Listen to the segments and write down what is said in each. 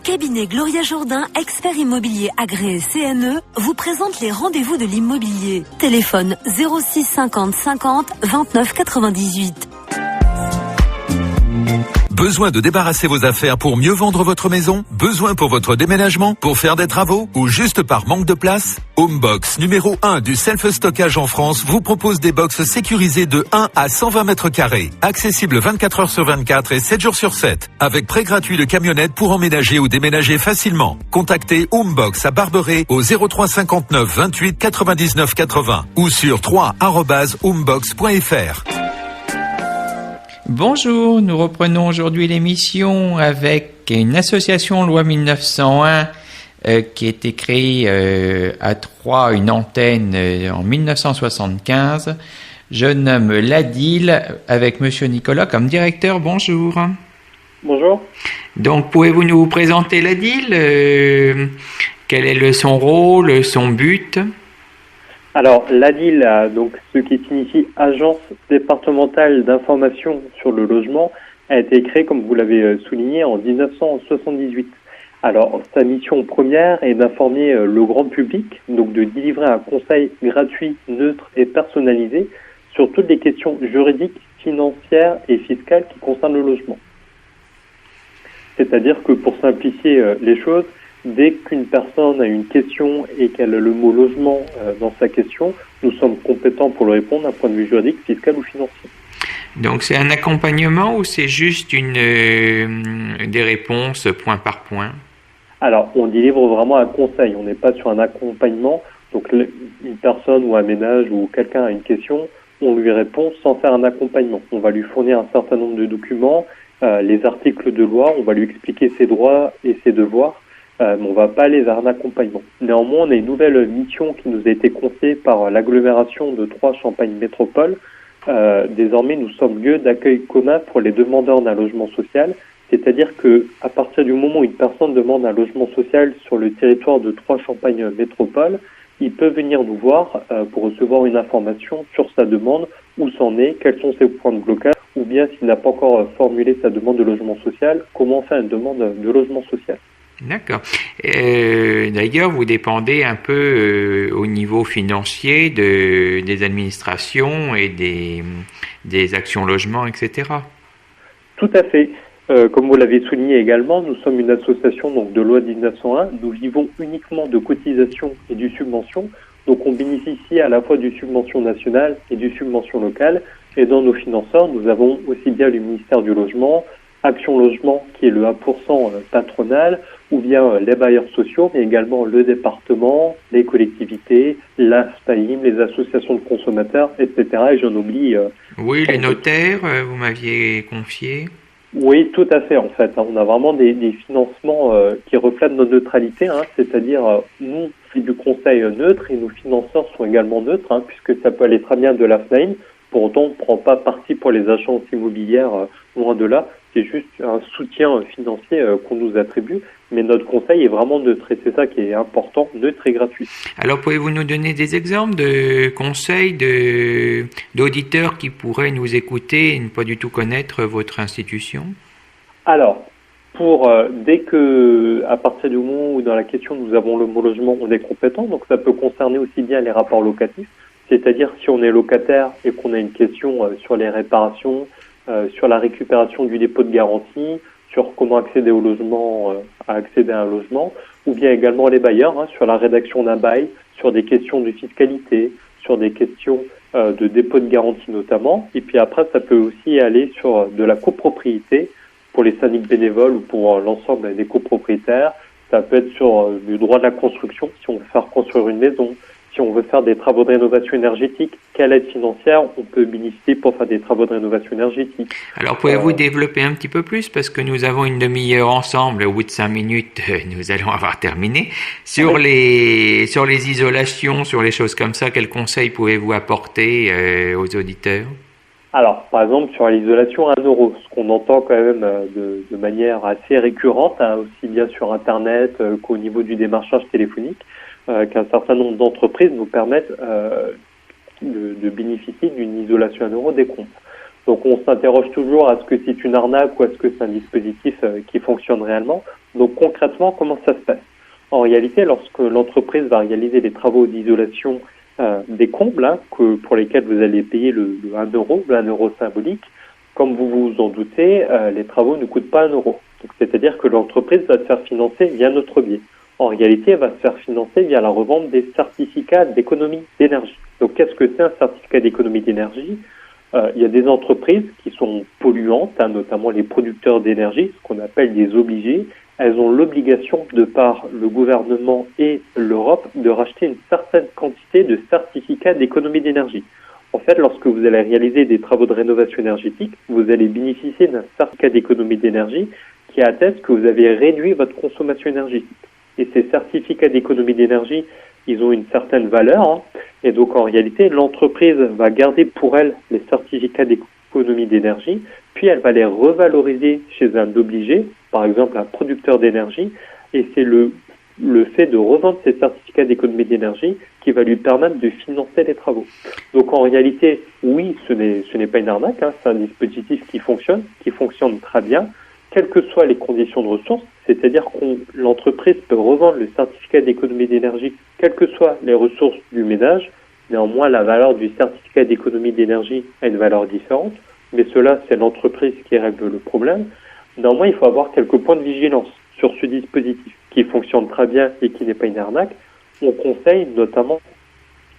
cabinet Gloria Jourdain, expert immobilier agréé CNE, vous présente les rendez-vous de l'immobilier. Téléphone 06 50 50 29 98. Besoin de débarrasser vos affaires pour mieux vendre votre maison? Besoin pour votre déménagement? Pour faire des travaux? Ou juste par manque de place? Homebox, numéro 1 du self-stockage en France, vous propose des box sécurisées de 1 à 120 mètres carrés. Accessibles 24 heures sur 24 et 7 jours sur 7. Avec prêt gratuit de camionnette pour emménager ou déménager facilement. Contactez Homebox à Barberet au 03 59 28 99 80 ou sur 3@homebox.fr. Bonjour, nous reprenons aujourd'hui l'émission avec une association loi 1901 qui a été créée à Troyes, une antenne en 1975. Je nomme l'ADIL avec Monsieur Nicolas comme directeur. Bonjour. Bonjour. Donc, pouvez-vous nous présenter l'ADIL? Quel est son rôle, son but? Alors, l'ADIL, donc ce qui signifie Agence départementale d'information sur le logement, a été créée, comme vous l'avez souligné, en 1978. Alors, sa mission première est d'informer le grand public, donc de délivrer un conseil gratuit, neutre et personnalisé sur toutes les questions juridiques, financières et fiscales qui concernent le logement. C'est-à-dire que pour simplifier les choses, dès qu'une personne a une question et qu'elle a le mot logement dans sa question, nous sommes compétents pour le répondre d'un point de vue juridique, fiscal ou financier. Donc c'est un accompagnement ou c'est juste des réponses point par point? Alors, on délivre vraiment un conseil, on n'est pas sur un accompagnement. Donc une personne ou un ménage ou quelqu'un a une question, on lui répond sans faire un accompagnement. On va lui fournir un certain nombre de documents, les articles de loi, on va lui expliquer ses droits et ses devoirs. Mais on ne va pas aller vers un accompagnement. Néanmoins, on a une nouvelle mission qui nous a été confiée par l'agglomération de Troyes Champagne Métropole. Désormais, nous sommes lieu d'accueil commun pour les demandeurs d'un logement social. C'est-à-dire que à partir du moment où une personne demande un logement social sur le territoire de Troyes Champagne Métropole, il peut venir nous voir pour recevoir une information sur sa demande, où c'en est, quels sont ses points de blocage, ou bien s'il n'a pas encore formulé sa demande de logement social, comment faire une demande de logement social. D'accord. D'ailleurs, vous dépendez un peu au niveau financier des administrations et des actions logement, etc. Tout à fait. Comme vous l'avez souligné également, nous sommes une association donc de loi 1901. Nous vivons uniquement de cotisations et du subvention. Donc on bénéficie à la fois du subvention nationale et du subvention locale. Et dans nos financeurs, nous avons aussi bien le ministère du Logement, Action Logement qui est le 1% patronal, ou bien les bailleurs sociaux, mais également le département, les collectivités, l'ASPAIM, les associations de consommateurs, etc. Et j'en oublie... oui, les notaires, vous m'aviez confié. Oui, tout à fait, en fait. On a vraiment des financements qui reflètent notre neutralité, c'est-à-dire nous, on fait du conseil neutre et nos financeurs sont également neutres, puisque ça peut aller très bien de l'ASPAIM. Pour autant, on ne prend pas parti pour les agences immobilières, loin de là. C'est juste un soutien financier qu'on nous attribue. Mais notre conseil est vraiment neutre et c'est ça qui est important, neutre et gratuit. Alors, pouvez-vous nous donner des exemples de conseils d'auditeurs qui pourraient nous écouter et ne pas du tout connaître votre institution? Alors, dès que, à partir du moment où dans la question nous avons le mot logement, on est compétent, donc ça peut concerner aussi bien les rapports locatifs, c'est-à-dire si on est locataire et qu'on a une question sur les réparations, sur la récupération du dépôt de garantie, sur comment accéder au logement, accéder à un logement, ou bien également les bailleurs, sur la rédaction d'un bail, sur des questions de fiscalité, sur des questions de dépôt de garantie notamment. Et puis après, ça peut aussi aller sur de la copropriété pour les syndics bénévoles ou pour l'ensemble des copropriétaires. Ça peut être sur du droit de la construction, si on veut faire construire une maison, si on veut faire des travaux de rénovation énergétique, quelle aide financière on peut bénéficier pour faire des travaux de rénovation énergétique. Alors, pouvez-vous développer un petit peu plus, parce que nous avons une demi-heure ensemble, au bout de 5 minutes, nous allons avoir terminé. Sur les isolations, sur les choses comme ça, quels conseils pouvez-vous apporter aux auditeurs? Alors, par exemple, sur l'isolation à 1 euro, ce qu'on entend quand même de manière assez récurrente, aussi bien sur Internet qu'au niveau du démarchage téléphonique, qu'un certain nombre d'entreprises nous permettent de bénéficier d'une isolation à 1 euro des comptes. Donc on s'interroge toujours, est-ce que c'est une arnaque ou est-ce que c'est un dispositif qui fonctionne réellement? Donc concrètement, comment ça se passe? En réalité, lorsque l'entreprise va réaliser les travaux d'isolation des combles, pour lesquels vous allez payer le 1 euro, le 1 euro symbolique, comme vous vous en doutez, les travaux ne coûtent pas 1 euro. Donc, c'est-à-dire que l'entreprise va se faire financer via notre biais. En réalité, elle va se faire financer via la revente des certificats d'économie d'énergie. Donc, qu'est-ce que c'est un certificat d'économie d'énergie? Il y a des entreprises qui sont polluantes, notamment les producteurs d'énergie, ce qu'on appelle des obligés. Elles ont l'obligation, de par le gouvernement et l'Europe, de racheter une certaine quantité de certificats d'économie d'énergie. En fait, lorsque vous allez réaliser des travaux de rénovation énergétique, vous allez bénéficier d'un certificat d'économie d'énergie qui atteste que vous avez réduit votre consommation énergétique. Et ces certificats d'économie d'énergie, ils ont une certaine valeur. Et donc, en réalité, l'entreprise va garder pour elle les certificats d'économie d'énergie, puis elle va les revaloriser chez un obligé, par exemple un producteur d'énergie, et c'est le fait de revendre ces certificats d'économie d'énergie qui va lui permettre de financer les travaux. Donc en réalité, oui, ce n'est pas une arnaque, c'est un dispositif qui fonctionne très bien, quelles que soient les conditions de ressources, c'est-à-dire que l'entreprise peut revendre le certificat d'économie d'énergie, quelles que soient les ressources du ménage. Néanmoins, la valeur du certificat d'économie d'énergie a une valeur différente, mais cela, c'est l'entreprise qui règle le problème. Néanmoins, il faut avoir quelques points de vigilance sur ce dispositif qui fonctionne très bien et qui n'est pas une arnaque. On conseille notamment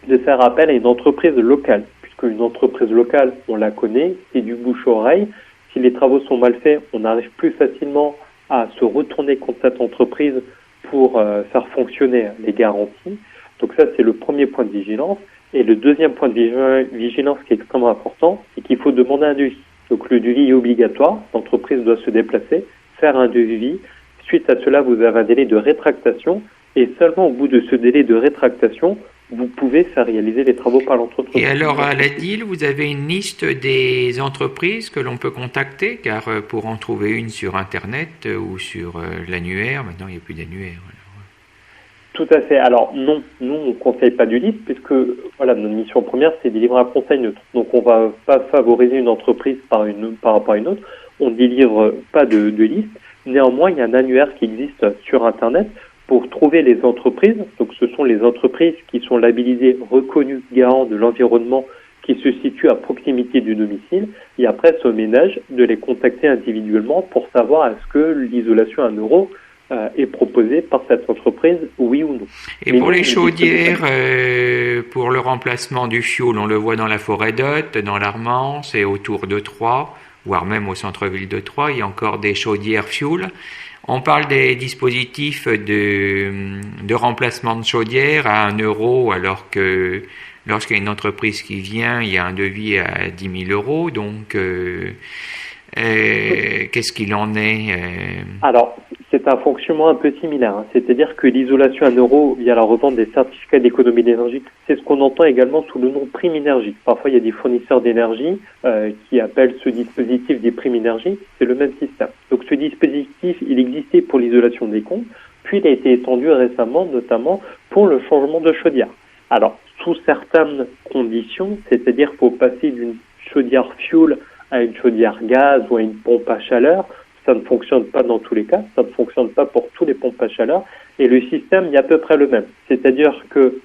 de faire appel à une entreprise locale, puisque une entreprise locale, on la connaît, c'est du bouche-oreille. Si les travaux sont mal faits, on arrive plus facilement à se retourner contre cette entreprise pour faire fonctionner les garanties. Donc ça, c'est le premier point de vigilance. Et le deuxième point de vigilance qui est extrêmement important, c'est qu'il faut demander un devis. Donc le devis est obligatoire, l'entreprise doit se déplacer, faire un devis. Suite à cela, vous avez un délai de rétractation et seulement au bout de ce délai de rétractation, vous pouvez faire réaliser les travaux par l'entreprise. Et alors à la DIL, vous avez une liste des entreprises que l'on peut contacter, car pour en trouver une sur Internet ou sur l'annuaire, maintenant il n'y a plus d'annuaire. Tout à fait. Alors non, nous on ne conseille pas du liste puisque voilà, notre mission première c'est de délivrer un conseil neutre. Donc on ne va pas favoriser une entreprise par rapport à une autre. On ne délivre pas de liste. Néanmoins, il y a un annuaire qui existe sur Internet pour trouver les entreprises. Donc ce sont les entreprises qui sont labellisées reconnues garants de l'environnement qui se situent à proximité du domicile. Et après, c'est au ménage de les contacter individuellement pour savoir est-ce que l'isolation à 1 euro est proposée par cette entreprise, oui ou non. Et mais pour les chaudières, pour le remplacement du fioul, on le voit dans la forêt d'Hôte, dans l'Armance et autour de Troyes, voire même au centre-ville de Troyes, il y a encore des chaudières fioul. On parle des dispositifs de remplacement de chaudière à 1 euro, alors que lorsqu'il y a une entreprise qui vient, il y a un devis à 10 000 euros. Donc, qu'est-ce qu'il en est Alors, c'est un fonctionnement un peu similaire. C'est-à-dire que l'isolation à 1 euro via la revente des certificats d'économie d'énergie, c'est ce qu'on entend également sous le nom prime énergie. Parfois, il y a des fournisseurs d'énergie qui appellent ce dispositif des primes énergie. C'est le même système. Donc, ce dispositif, il existait pour l'isolation des combles, puis il a été étendu récemment, notamment pour le changement de chaudière. Alors, sous certaines conditions, c'est-à-dire qu'il faut passer d'une chaudière fioul à une chaudière gaz ou à une pompe à chaleur. Ça ne fonctionne pas dans tous les cas, ça ne fonctionne pas pour tous les pompes à chaleur. Et le système est à peu près le même. C'est-à-dire que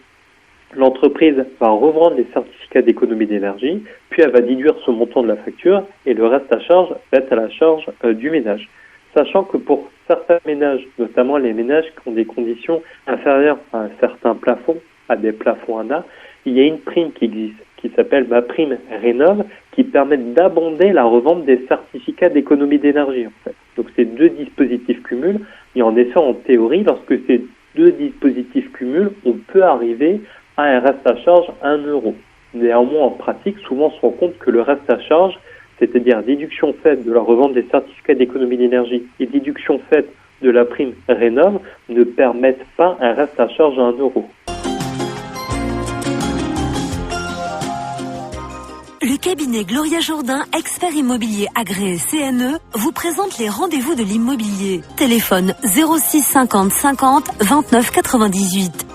l'entreprise va revendre les certificats d'économie d'énergie, puis elle va déduire ce montant de la facture et le reste à charge va être à la charge du ménage. Sachant que pour certains ménages, notamment les ménages qui ont des conditions inférieures à un certain plafond, à des plafonds ANA, il y a une prime qui existe, qui s'appelle ma prime Rénov, qui permet d'abonder la revente des certificats d'économie d'énergie, en fait. Donc ces deux dispositifs cumulent, et en effet, en théorie, lorsque ces deux dispositifs cumulent, on peut arriver à un reste à charge à 1 euro. Néanmoins, en pratique, souvent on se rend compte que le reste à charge, c'est-à-dire déduction faite de la revente des certificats d'économie d'énergie et déduction faite de la prime Rénov, ne permettent pas un reste à charge à 1 euro. Le cabinet Gloria Jourdain, expert immobilier agréé CNE, vous présente les rendez-vous de l'immobilier. Téléphone 06 50 50 29 98.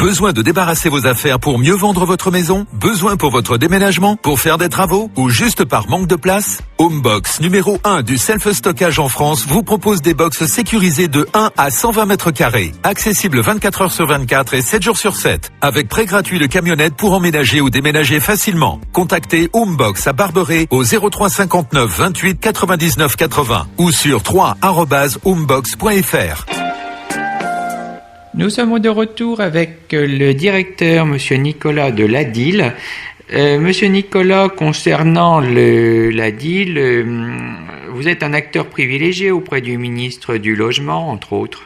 Besoin de débarrasser vos affaires pour mieux vendre votre maison? Besoin pour votre déménagement? Pour faire des travaux? Ou juste par manque de place? Homebox, numéro 1 du self-stockage en France, vous propose des box sécurisées de 1 à 120 mètres carrés. Accessibles 24 heures sur 24 et 7 jours sur 7. Avec prêt gratuit de camionnette pour emménager ou déménager facilement. Contactez Homebox à Barberet au 03 59 28 99 80 ou sur 3@homebox.fr. Nous sommes de retour avec le directeur, Monsieur Nicolas de l'ADIL. Monsieur Nicolas, concernant l'ADIL, vous êtes un acteur privilégié auprès du ministre du Logement, entre autres.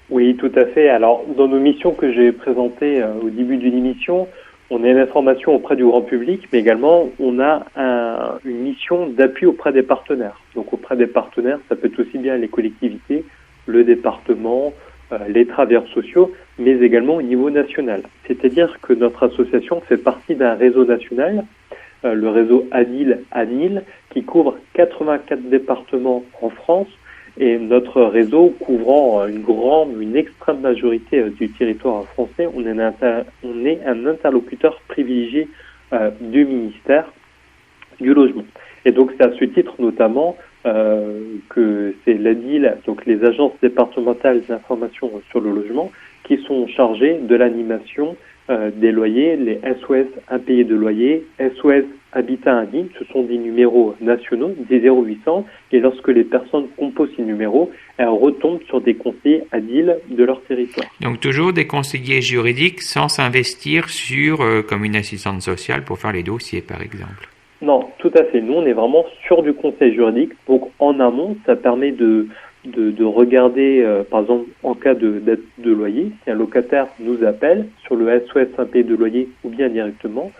Oui, tout à fait. Alors, dans nos missions que j'ai présentées au début d'une émission, on a une information auprès du grand public, mais également on a une mission d'appui auprès des partenaires. Donc auprès des partenaires, ça peut être aussi bien les collectivités, le département, les travailleurs sociaux, mais également au niveau national. C'est-à-dire que notre association fait partie d'un réseau national, le réseau ADIL, qui couvre 84 départements en France, et notre réseau couvrant une extrême majorité du territoire français, on est un interlocuteur privilégié du ministère du Logement. Et donc c'est à ce titre notamment que c'est l'ADIL, donc les agences départementales d'information sur le logement, qui sont chargées de l'animation des loyers, les SOS impayés de loyer, SOS Habitat Indigne, ce sont des numéros nationaux, des 0800, et lorsque les personnes composent ces numéros, elles retombent sur des conseillers ADIL de leur territoire. Donc toujours des conseillers juridiques sans s'investir comme une assistante sociale pour faire les dossiers, par exemple. Non, tout à fait. Nous, on est vraiment sur du conseil juridique. Donc, en amont, ça permet de regarder, par exemple, en cas de dette de loyer, si un locataire nous appelle sur le SOS impayé de loyer ou bien directement,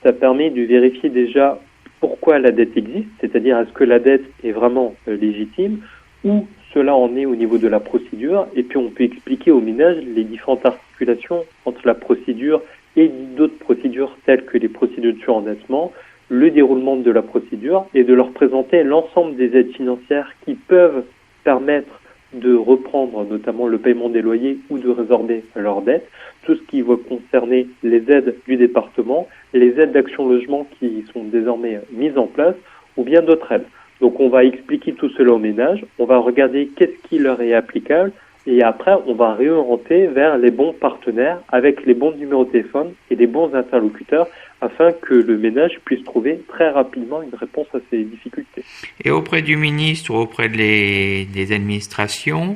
ça permet de vérifier déjà pourquoi la dette existe, c'est-à-dire est-ce que la dette est vraiment légitime ou cela en est au niveau de la procédure. Et puis, on peut expliquer aux ménages les différentes articulations entre la procédure et d'autres procédures telles que les procédures de surendettement, le déroulement de la procédure et de leur présenter l'ensemble des aides financières qui peuvent permettre de reprendre notamment le paiement des loyers ou de résorber leurs dettes, tout ce qui va concerner les aides du département, les aides d'Action Logement qui sont désormais mises en place ou bien d'autres aides. Donc on va expliquer tout cela aux ménages, on va regarder qu'est-ce qui leur est applicable et après on va réorienter vers les bons partenaires avec les bons numéros de téléphone et les bons interlocuteurs afin que le ménage puisse trouver très rapidement une réponse à ses difficultés. Et auprès du ministre ou auprès des administrations,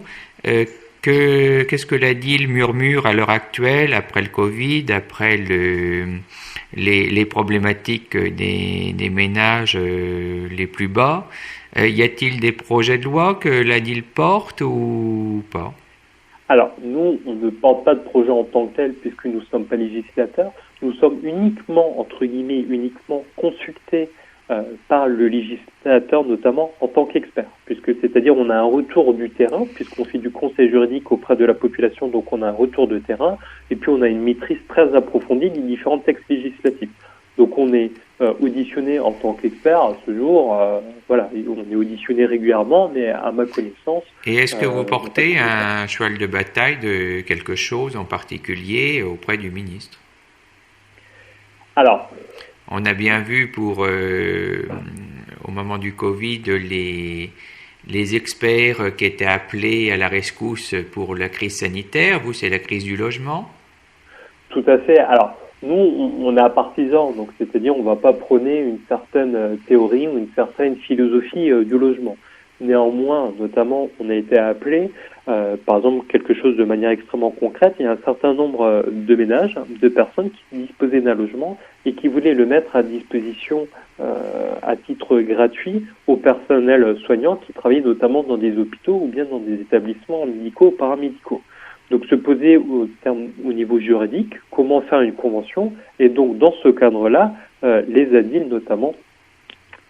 qu'est-ce que l'ADIL murmure à l'heure actuelle, après le Covid, après les problématiques des ménages les plus bas? Y a-t-il des projets de loi que l'ADIL porte ou pas? Alors, nous, on ne porte pas de projet en tant que tel puisque nous ne sommes pas législateurs. Nous sommes uniquement, entre guillemets, consultés par le législateur, notamment en tant qu'expert, puisque c'est-à-dire on a un retour du terrain, puisqu'on fait du conseil juridique auprès de la population, donc on a un retour de terrain, et puis on a une maîtrise très approfondie des différents textes législatifs. Donc on est auditionné en tant qu'expert à ce jour, voilà, on est auditionné régulièrement, mais à ma connaissance. Et est-ce que vous portez un cheval de bataille de quelque chose en particulier auprès du ministre? Alors, on a bien vu au moment du Covid les experts qui étaient appelés à la rescousse pour la crise sanitaire. Vous, c'est la crise du logement? Tout à fait. Alors, nous, on est partisans, donc c'est-à-dire on ne va pas prôner une certaine théorie ou une certaine philosophie du logement. Néanmoins, notamment, on a été appelé, par exemple, quelque chose de manière extrêmement concrète. Il y a un certain nombre de ménages, de personnes qui disposaient d'un logement et qui voulaient le mettre à disposition à titre gratuit au personnel soignant qui travaillait notamment dans des hôpitaux ou bien dans des établissements médicaux ou paramédicaux. Donc se poser au niveau juridique, comment faire une convention, et donc dans ce cadre-là, les ADIL notamment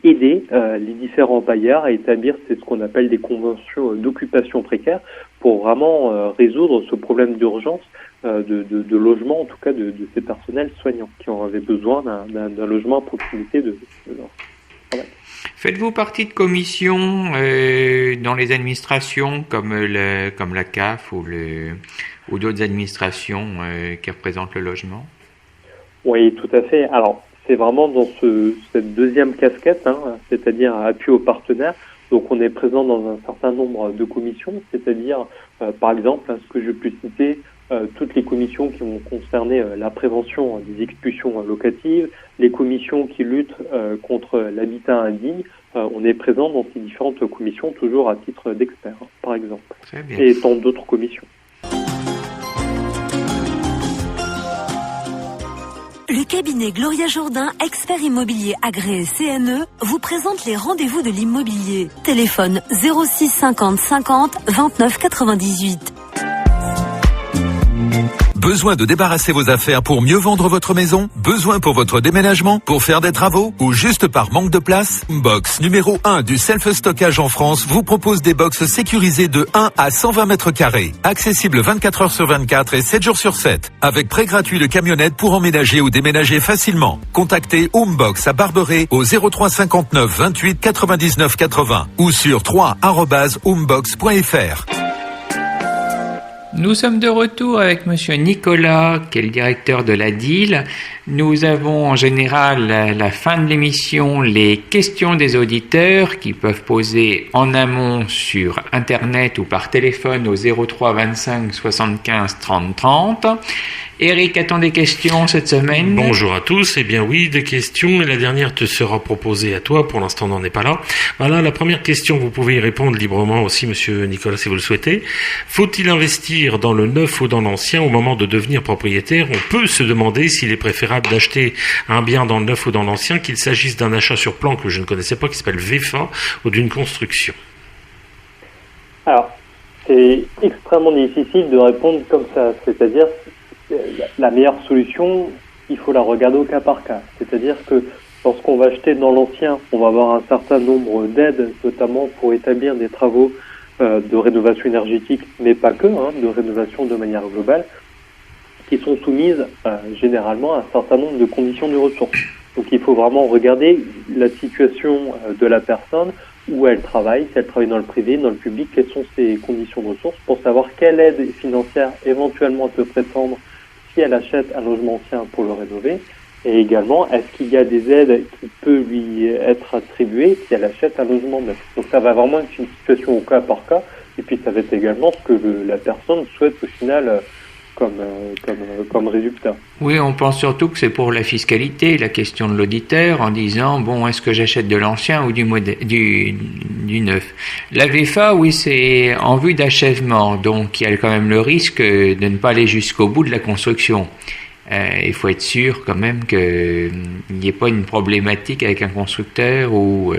aider les différents bailleurs à établir ce qu'on appelle des conventions d'occupation précaire pour vraiment résoudre ce problème d'urgence de logement, en tout cas de ces personnels soignants qui en avaient besoin d'un logement à proximité de leur. travail. Faites-vous partie de commissions dans les administrations comme la CAF ou d'autres administrations qui représentent le logement? Oui, tout à fait. Alors, c'est vraiment dans cette deuxième casquette, c'est-à-dire appui aux partenaires. Donc, on est présent dans un certain nombre de commissions, c'est-à-dire, par exemple, ce que je peux citer, toutes les commissions qui vont concerner la prévention des expulsions locatives, les commissions qui luttent contre l'habitat indigne. On est présent dans ces différentes commissions, toujours à titre d'expert, par exemple. Très bien. Et tant d'autres commissions. Le cabinet Gloria Jourdain, expert immobilier agréé CNE, vous présente les rendez-vous de l'immobilier. Téléphone 06 50 50 29 98. Besoin de débarrasser vos affaires pour mieux vendre votre maison? Besoin pour votre déménagement? Pour faire des travaux? Ou juste par manque de place? Box numéro 1 du self-stockage en France vous propose des box sécurisées de 1 à 120 mètres carrés. Accessibles 24 heures sur 24 et 7 jours sur 7. Avec prêt gratuit de camionnette pour emménager ou déménager facilement. Contactez Homebox à Barberet au 03 59 28 99 80 ou sur 3@homebox.fr. Nous sommes de retour avec Monsieur Nicolas, qui est le directeur de la DIL. Nous avons en général à la fin de l'émission les questions des auditeurs qui peuvent poser en amont sur Internet ou par téléphone au 03 25 75 30 30. Eric, a-t-on des questions cette semaine? Bonjour à tous. Eh bien oui, des questions, et la dernière te sera proposée à toi. Pour l'instant, on n'en est pas là. Voilà, la première question, vous pouvez y répondre librement aussi, monsieur Nicolas, si vous le souhaitez. Faut-il investir dans le neuf ou dans l'ancien au moment de devenir propriétaire? On peut se demander s'il est préférable d'acheter un bien dans le neuf ou dans l'ancien, qu'il s'agisse d'un achat sur plan que je ne connaissais pas, qui s'appelle VEFA, ou d'une construction. Alors, c'est extrêmement difficile de répondre comme ça, c'est-à-dire la meilleure solution, il faut la regarder au cas par cas. C'est-à-dire que lorsqu'on va acheter dans l'ancien, on va avoir un certain nombre d'aides, notamment pour établir des travaux de rénovation énergétique, mais pas que, de rénovation de manière globale, qui sont soumises généralement à un certain nombre de conditions de ressources. Donc il faut vraiment regarder la situation de la personne, où elle travaille, si elle travaille dans le privé, dans le public, quelles sont ses conditions de ressources, pour savoir quelle aide financière éventuellement elle peut prétendre si elle achète un logement ancien pour le rénover, et également, est-ce qu'il y a des aides qui peuvent lui être attribuées si elle achète un logement neuf. Donc ça va vraiment être une situation au cas par cas, et puis ça va être également ce que la personne souhaite au final comme résultat. Oui, on pense surtout que c'est pour la fiscalité, la question de l'auditeur, en disant, bon, est-ce que j'achète de l'ancien ou du neuf? La VEFA, oui, c'est en vue d'achèvement, donc il y a quand même le risque de ne pas aller jusqu'au bout de la construction. Il faut être sûr quand même qu'il n'y ait pas une problématique avec un constructeur où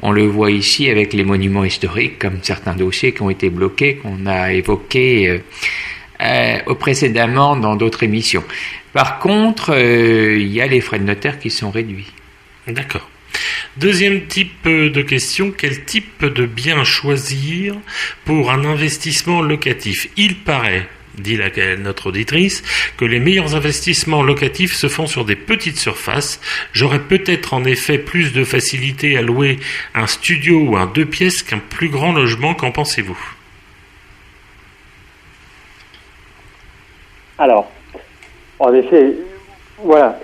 on le voit ici avec les monuments historiques, comme certains dossiers qui ont été bloqués, qu'on a évoqués précédemment dans d'autres émissions. Par contre, il y a les frais de notaire qui sont réduits. D'accord. Deuxième type de question, quel type de bien choisir pour un investissement locatif? Il paraît, dit notre auditrice, que les meilleurs investissements locatifs se font sur des petites surfaces. J'aurais peut-être en effet plus de facilité à louer un studio ou un 2 pièces qu'un plus grand logement. Qu'en pensez-vous? Alors, en effet, voilà,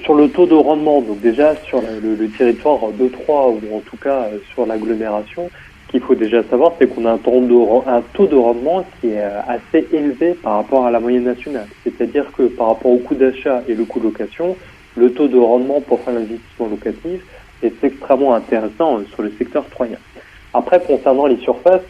sur le taux de rendement, donc déjà sur le territoire de Troyes, ou en tout cas sur l'agglomération, ce qu'il faut déjà savoir, c'est qu'on a un taux de rendement qui est assez élevé par rapport à la moyenne nationale. C'est-à-dire que par rapport au coût d'achat et le coût de location, le taux de rendement pour faire l'investissement locatif est extrêmement intéressant sur le secteur troyen. Après, concernant les surfaces,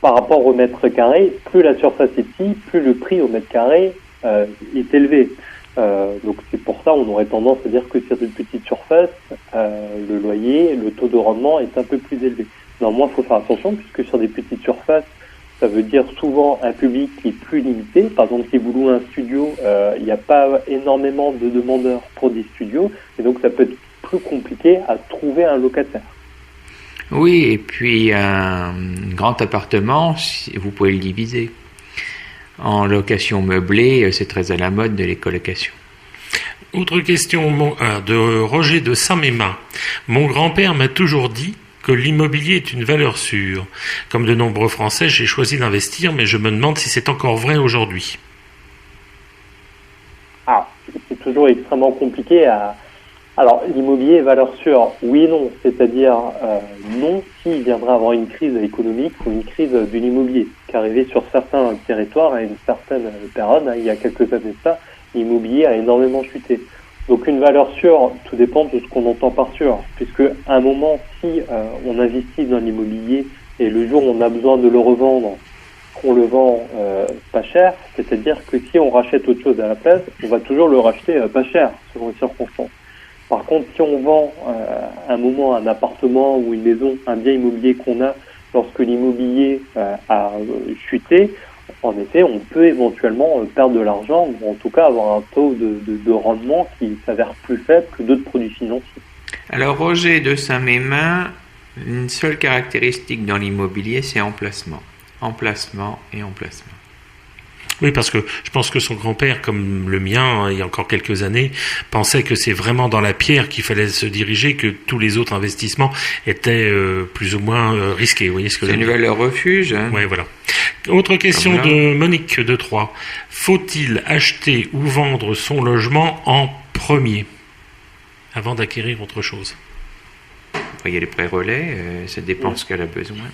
par rapport au mètre carré, plus la surface est petite, plus le prix au mètre carré est élevé. Donc c'est pour ça on aurait tendance à dire que sur une petite surface, le loyer, le taux de rendement est un peu plus élevé. Néanmoins, il faut faire attention puisque sur des petites surfaces, ça veut dire souvent un public qui est plus limité. Par exemple, si vous louez un studio, il n'y a pas énormément de demandeurs pour des studios et donc ça peut être plus compliqué à trouver un locataire. Oui, et puis un grand appartement, vous pouvez le diviser. En location meublée, c'est très à la mode de les colocations. Autre question de Roger de Saint-Mémin. Mon grand-père m'a toujours dit que l'immobilier est une valeur sûre. Comme de nombreux Français, j'ai choisi d'investir, mais je me demande si c'est encore vrai aujourd'hui. C'est toujours extrêmement compliqué à... Alors, l'immobilier est valeur sûre, oui et non. C'est-à-dire, non s'il viendrait avoir une crise économique ou une crise de l'immobilier, qui arrivait sur certains territoires à une certaine période. Il y a quelques années de ça, l'immobilier a énormément chuté. Donc une valeur sûre, tout dépend de ce qu'on entend par sûr, puisque à un moment, si on investit dans l'immobilier et le jour où on a besoin de le revendre, on le vend pas cher, c'est-à-dire que si on rachète autre chose à la place, on va toujours le racheter pas cher, selon les circonstances. Par contre, si on vend à un moment un appartement ou une maison, un bien immobilier qu'on a, lorsque l'immobilier a chuté, en effet, on peut éventuellement perdre de l'argent, ou en tout cas avoir un taux de rendement qui s'avère plus faible que d'autres produits financiers. Alors Roger de Saint-Mémin, une seule caractéristique dans l'immobilier, c'est emplacement. Emplacement et emplacement. Oui, parce que je pense que son grand-père, comme le mien, il y a encore quelques années, pensait que c'est vraiment dans la pierre qu'il fallait se diriger, que tous les autres investissements étaient plus ou moins risqués. Vous voyez ce que c'est une valeur refuge. Hein. Oui, voilà. Autre question de Monique de Troyes. Faut-il acheter ou vendre son logement en premier avant d'acquérir autre chose? Il y a les prêts relais, ça dépend de ce qu'elle a besoin.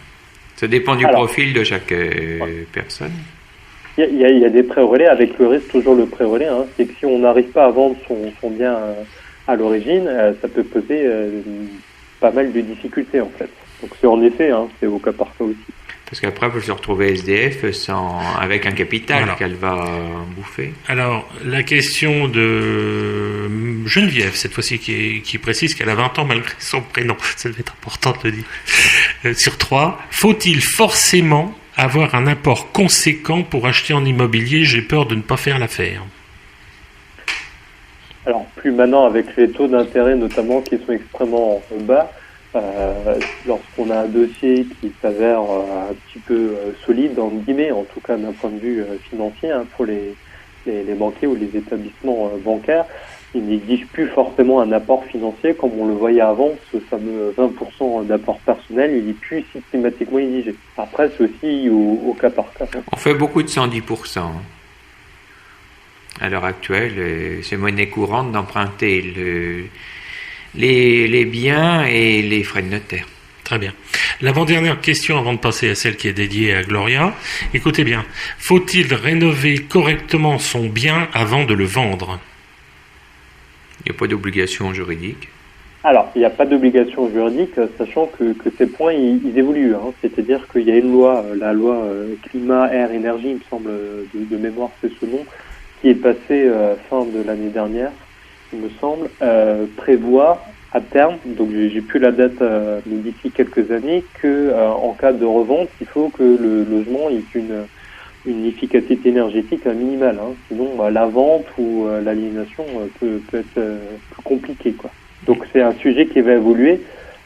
Ça dépend du profil de chaque personne. Il y a des prêts relais avec le risque, toujours le prêt relais, c'est que si on n'arrive pas à vendre son bien à l'origine, ça peut poser pas mal de difficultés en fait. Donc c'est en effet, c'est au cas par cas aussi. Parce qu'après, elle peut se retrouver SDF avec un capital qu'elle va bouffer. Alors, la question de Geneviève, cette fois-ci, qui précise qu'elle a 20 ans malgré son prénom. Ça devait être important de le dire. Sur 3, faut-il forcément avoir un apport conséquent pour acheter en immobilier? J'ai peur de ne pas faire l'affaire. Alors, plus maintenant, avec les taux d'intérêt notamment qui sont extrêmement bas, lorsqu'on a un dossier qui s'avère un petit peu solide, en guillemets, en tout cas d'un point de vue financier, pour les banquiers ou les établissements bancaires, ils n'exigent plus forcément un apport financier comme on le voyait avant. Ce fameux 20% d'apport personnel, il n'est plus systématiquement exigé. Après, c'est aussi au cas par cas. On fait beaucoup de 110%. À l'heure actuelle, c'est monnaie courante d'emprunter les biens et les frais de notaire. Très bien. L'avant-dernière question avant de passer à celle qui est dédiée à Gloria. Écoutez bien, faut-il rénover correctement son bien avant de le vendre? Il n'y a pas d'obligation juridique. Alors, il n'y a pas d'obligation juridique, sachant que ces points, ils évoluent. C'est-à-dire qu'il y a une loi, la loi climat, air, énergie, il me semble, de mémoire, c'est ce nom, qui est passée fin de l'année dernière, il me semble, prévoit à terme, donc j'ai plus la date, mais d'ici quelques années, que en cas de revente, il faut que le logement ait une efficacité énergétique minimale. Sinon, la vente ou l'aliénation peut être plus compliquée, quoi. Donc c'est un sujet qui va évoluer.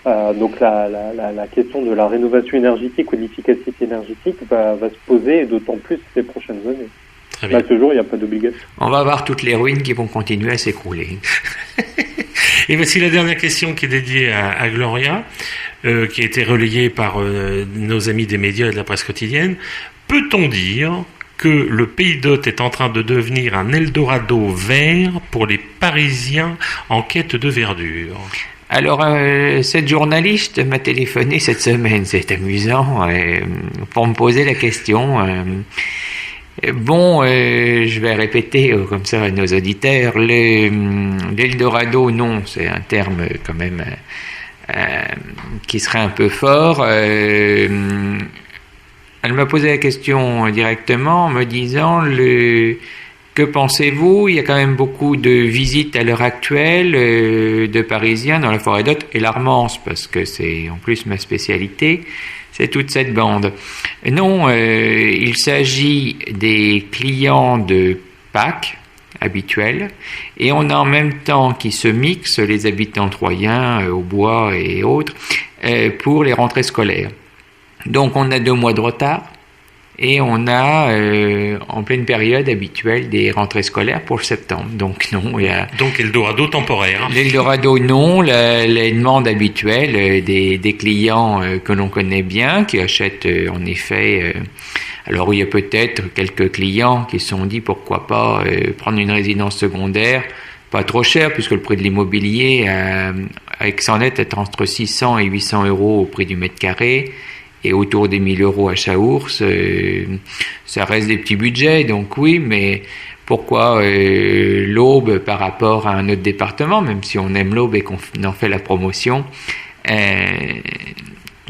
Donc la question de la rénovation énergétique ou de l'efficacité énergétique va se poser, d'autant plus ces prochaines années. Mais à ce jour, il n'y a pas d'obligation. On va avoir toutes les ruines qui vont continuer à s'écrouler. Et voici la dernière question qui est dédiée à Gloria, qui a été relayée par nos amis des médias et de la presse quotidienne. Peut-on dire que le Pays d'Hôte est en train de devenir un Eldorado vert pour les Parisiens en quête de verdure? Alors, cette journaliste m'a téléphoné cette semaine, c'est amusant, pour me poser la question. Je vais répéter comme ça à nos auditeurs. L'Eldorado, non, c'est un terme quand même qui serait un peu fort. Elle m'a posé la question directement en me disant que pensez-vous? Il y a quand même beaucoup de visites à l'heure actuelle de Parisiens dans la forêt d'Hôte et l'Armance, parce que c'est en plus ma spécialité, c'est toute cette bande. Non, il s'agit des clients de Pâques habituels, et on a en même temps qui se mixent les habitants troyens au bois et autres pour les rentrées scolaires. Donc on a 2 mois de retard, Et on a en pleine période habituelle des rentrées scolaires pour septembre. Donc non, il y a... Donc Eldorado temporaire. L'Eldorado non, les demandes habituelles des clients que l'on connaît bien, qui achètent en effet... alors il y a peut-être quelques clients qui se sont dit pourquoi pas prendre une résidence secondaire, pas trop cher puisque le prix de l'immobilier avec Aix-en-Net est entre 600 et 800 euros au prix du mètre carré. Et autour des 1000 euros à Chaours, ça reste des petits budgets, donc oui, mais pourquoi l'Aube par rapport à un autre département, même si on aime l'Aube et qu'on en fait la promotion,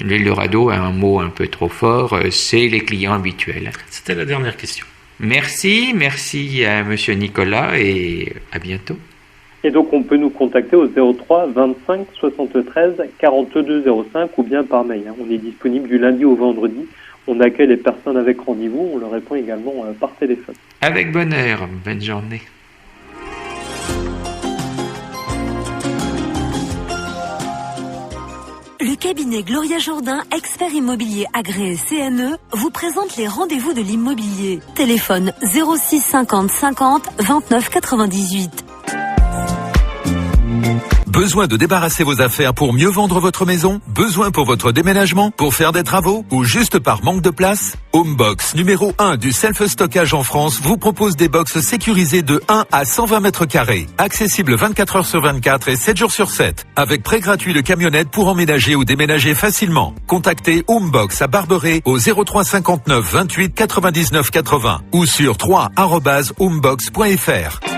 l'Eldorado a un mot un peu trop fort, c'est les clients habituels. C'était la dernière question. Merci à Monsieur Nicolas et à bientôt. Et donc on peut nous contacter au 03 25 73 42 05 ou bien par mail. On est disponible du lundi au vendredi. On accueille les personnes avec rendez-vous. On leur répond également par téléphone. Avec bonheur. Bonne journée. Le cabinet Gloria Jourdain, expert immobilier agréé CNE, vous présente les rendez-vous de l'immobilier. Téléphone 06 50 50 29 98. Besoin de débarrasser vos affaires pour mieux vendre votre maison? Besoin pour votre déménagement? Pour faire des travaux? Ou juste par manque de place? Homebox, numéro 1 du self-stockage en France, vous propose des box sécurisées de 1 à 120 mètres carrés. Accessibles 24 heures sur 24 et 7 jours sur 7. Avec prêt gratuit de camionnette pour emménager ou déménager facilement. Contactez Homebox à Barberet au 03 59 28 99 80 ou sur 3@homebox.fr.